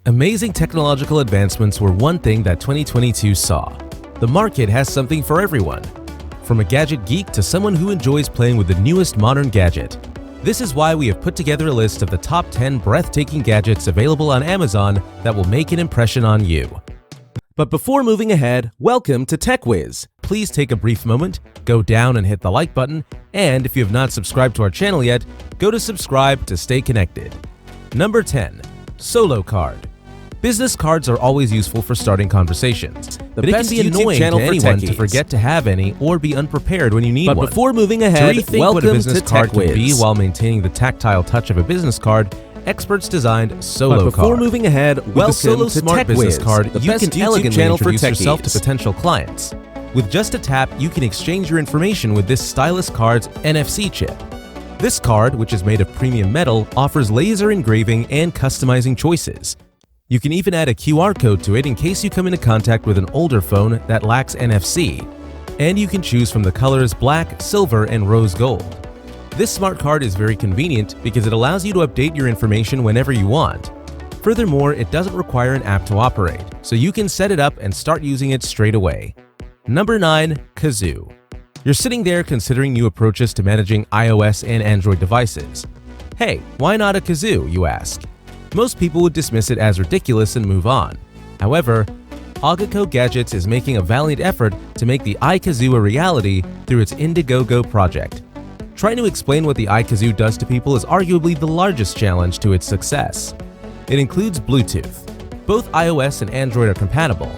Amazing technological advancements were one thing that 2022 saw. The market has something for everyone, from a gadget geek to someone who enjoys playing with the newest modern gadget. This is why we have put together a list of the top 10 breathtaking gadgets available on Amazon that will make an impression on you. But before moving ahead, welcome to TechWiz. Please take a brief moment, go down and hit the like button, and if you have not subscribed to our channel yet, go to subscribe to stay connected. Number 10. Solo Card. Business cards are always useful for starting conversations, but it can be annoying to anyone to forget to have any or be unprepared when you need one. But before moving ahead, rethink what a business card can be while maintaining the tactile touch of a business card, experts designed Solo Card. Before moving ahead, with the Solo Smart Business Card, you can elegantly introduce yourself to potential clients. With just a tap, you can exchange your information with this stylish card's NFC chip. This card, which is made of premium metal, offers laser engraving and customizing choices. You can even add a QR code to it in case you come into contact with an older phone that lacks NFC. And you can choose from the colors black, silver, and rose gold. This smart card is very convenient because it allows you to update your information whenever you want. Furthermore, it doesn't require an app to operate, so you can set it up and start using it straight away. Number 9. Kazoo. You're sitting there considering new approaches to managing iOS and Android devices. Hey, why not a kazoo, you ask? Most people would dismiss it as ridiculous and move on. However, Agaco Gadgets is making a valiant effort to make the iKazoo a reality through its Indiegogo project. Trying to explain what the iKazoo does to people is arguably the largest challenge to its success. It includes Bluetooth. Both iOS and Android are compatible.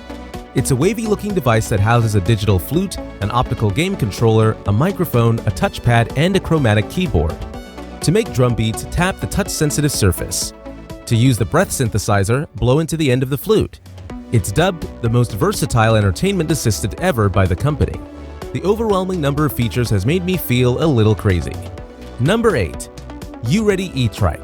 It's a wavy-looking device that houses a digital flute, an optical game controller, a microphone, a touchpad, and a chromatic keyboard. To make drum beats, tap the touch-sensitive surface. To use the breath synthesizer, blow into the end of the flute. It's dubbed the most versatile entertainment assistant ever by the company. The overwhelming number of features has made me feel a little crazy. Number 8. U-Ready e-Trike.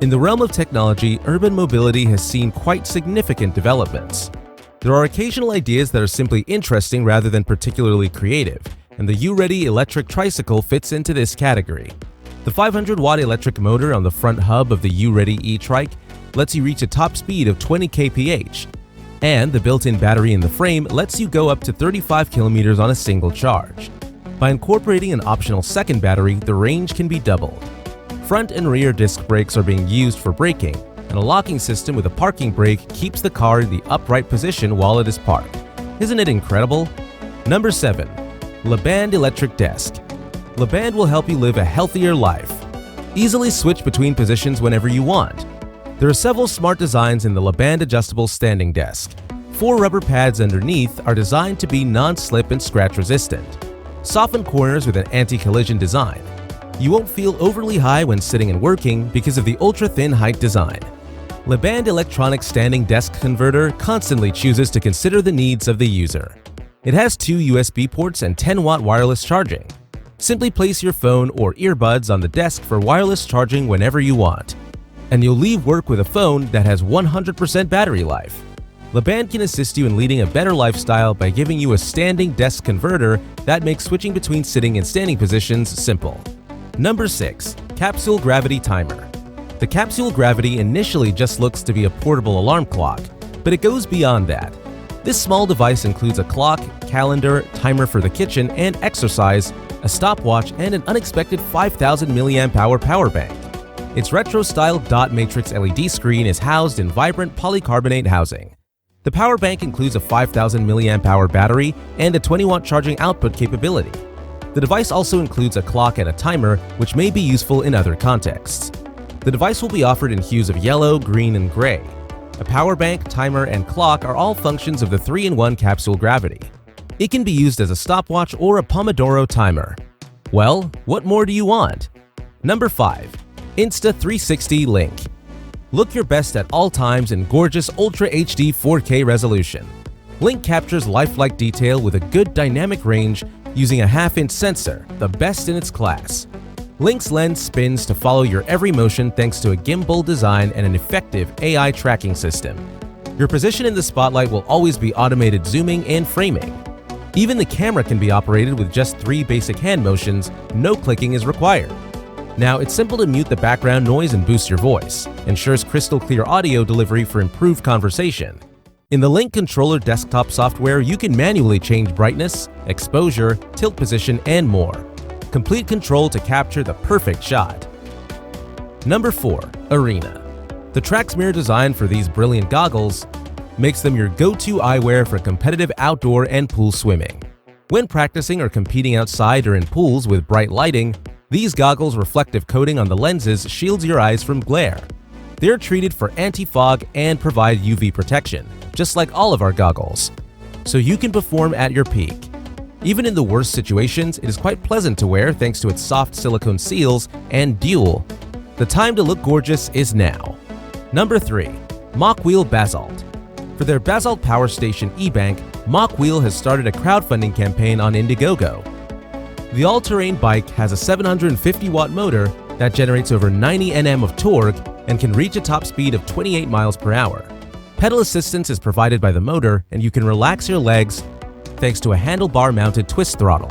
In the realm of technology, urban mobility has seen quite significant developments. There are occasional ideas that are simply interesting rather than particularly creative, and the U-Ready electric tricycle fits into this category. The 500-watt electric motor on the front hub of the U-Ready e-Trike lets you reach a top speed of 20 kph, and the built-in battery in the frame lets you go up to 35 kilometers on a single charge. By incorporating an optional second battery, the range can be doubled. Front and rear disc brakes are being used for braking, and a locking system with a parking brake keeps the car in the upright position while it is parked. Isn't it incredible? Number 7. LeBand Electric Desk. LeBand will help you live a healthier life. Easily switch between positions whenever you want. There are several smart designs in the LeBand adjustable standing desk. 4 rubber pads underneath are designed to be non-slip and scratch resistant. Softened corners with an anti-collision design. You won't feel overly high when sitting and working because of the ultra-thin height design. LeBand electronic standing desk converter constantly chooses to consider the needs of the user. It has 2 USB ports and 10-watt wireless charging. Simply place your phone or earbuds on the desk for wireless charging whenever you want, and you'll leave work with a phone that has 100% battery life. LeBand can assist you in leading a better lifestyle by giving you a standing desk converter that makes switching between sitting and standing positions simple. Number 6. Capsule Gravity Timer. The Capsule Gravity initially just looks to be a portable alarm clock, but it goes beyond that. This small device includes a clock, calendar, timer for the kitchen and exercise, a stopwatch, and an unexpected 5,000 mAh power bank. Its retro-style dot matrix LED screen is housed in vibrant polycarbonate housing. The power bank includes a 5,000 mAh battery and a 20-watt charging output capability. The device also includes a clock and a timer, which may be useful in other contexts. The device will be offered in hues of yellow, green, and gray. A power bank, timer, and clock are all functions of the 3-in-1 Capsule Gravity. It can be used as a stopwatch or a Pomodoro timer. Well, what more do you want? Number 5. Insta360 Link. Look your best at all times in gorgeous Ultra HD 4K resolution. Link captures lifelike detail with a good dynamic range using a half-inch sensor, the best in its class. Link's lens spins to follow your every motion thanks to a gimbal design and an effective AI tracking system. Your position in the spotlight will always be automated zooming and framing. Even the camera can be operated with just 3 basic hand motions, no clicking is required. Now, it's simple to mute the background noise and boost your voice, ensures crystal clear audio delivery for improved conversation. In the Link Controller desktop software, you can manually change brightness, exposure, tilt position, and more. Complete control to capture the perfect shot. Number 4. Arena. The Traxmirror design for these brilliant goggles makes them your go-to eyewear for competitive outdoor and pool swimming. When practicing or competing outside or in pools with bright lighting, these goggles' reflective coating on the lenses shields your eyes from glare. They're treated for anti-fog and provide UV protection, just like all of our goggles, so you can perform at your peak. Even in the worst situations, it is quite pleasant to wear thanks to its soft silicone seals and dual. The time to look gorgeous is now. Number 3. Mach-Wheel Basalt. For their Basalt Power Station e-bank, Mach-Wheel has started a crowdfunding campaign on Indiegogo. The all-terrain bike has a 750-watt motor that generates over 90 Nm of torque and can reach a top speed of 28 miles per hour. Pedal assistance is provided by the motor, and you can relax your legs thanks to a handlebar-mounted twist throttle.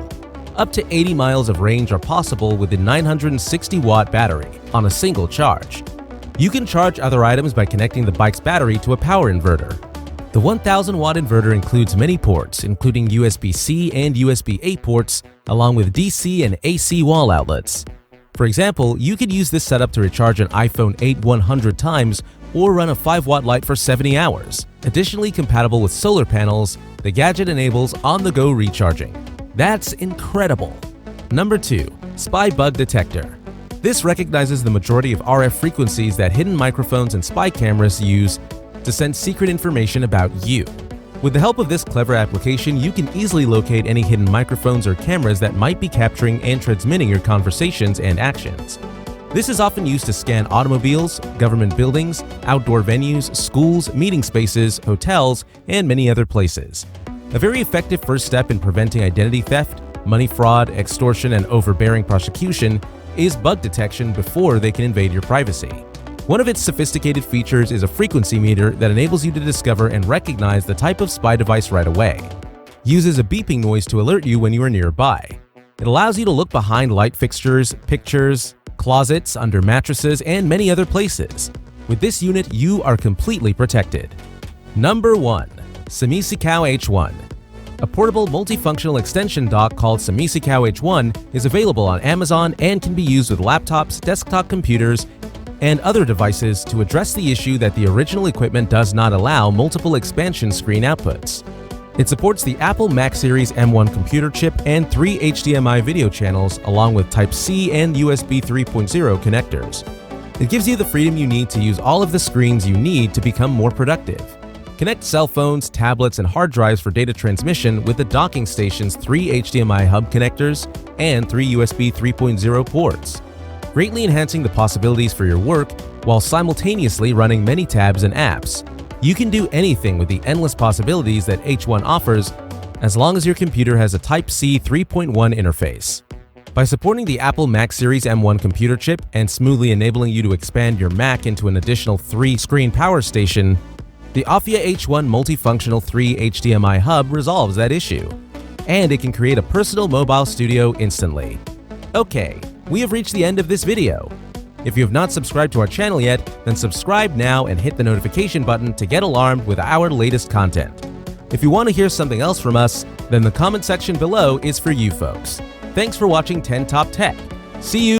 Up to 80 miles of range are possible with the 960-watt battery on a single charge. You can charge other items by connecting the bike's battery to a power inverter. The 1000-watt inverter includes many ports, including USB-C and USB-A ports, along with DC and AC wall outlets. For example, you could use this setup to recharge an iPhone 8 100 times or run a 5-watt light for 70 hours. Additionally compatible with solar panels, the gadget enables on-the-go recharging. That's incredible! Number 2. Spy Bug Detector. This recognizes the majority of RF frequencies that hidden microphones and spy cameras use to send secret information about you. With the help of this clever application, you can easily locate any hidden microphones or cameras that might be capturing and transmitting your conversations and actions. This is often used to scan automobiles, government buildings, outdoor venues, schools, meeting spaces, hotels, and many other places. A very effective first step in preventing identity theft, money fraud, extortion, and overbearing prosecution is bug detection before they can invade your privacy. One of its sophisticated features is a frequency meter that enables you to discover and recognize the type of spy device right away. Uses a beeping noise to alert you when you are nearby. It allows you to look behind light fixtures, pictures, closets, under mattresses, and many other places. With this unit, you are completely protected. Number 1. Samisikaw H1. A portable multifunctional extension dock called Samisikaw H1 is available on Amazon and can be used with laptops, desktop computers, and other devices to address the issue that the original equipment does not allow multiple expansion screen outputs. It supports the Apple Mac Series M1 computer chip and 3 HDMI video channels along with Type-C and USB 3.0 connectors. It gives you the freedom you need to use all of the screens you need to become more productive. Connect cell phones, tablets, and hard drives for data transmission with the docking station's 3 HDMI hub connectors and 3 USB 3.0 ports, greatly enhancing the possibilities for your work while simultaneously running many tabs and apps. You can do anything with the endless possibilities that H1 offers as long as your computer has a Type-C 3.1 interface. By supporting the Apple Mac Series M1 computer chip and smoothly enabling you to expand your Mac into an additional 3-screen power station, the Afia H1 multifunctional 3 HDMI hub resolves that issue, and it can create a personal mobile studio instantly. Okay, we have reached the end of this video. If you have not subscribed to our channel yet, then subscribe now and hit the notification button to get alarmed with our latest content. If you want to hear something else from us, then the comment section below is for you folks. Thanks for watching 10 Top Tech. See you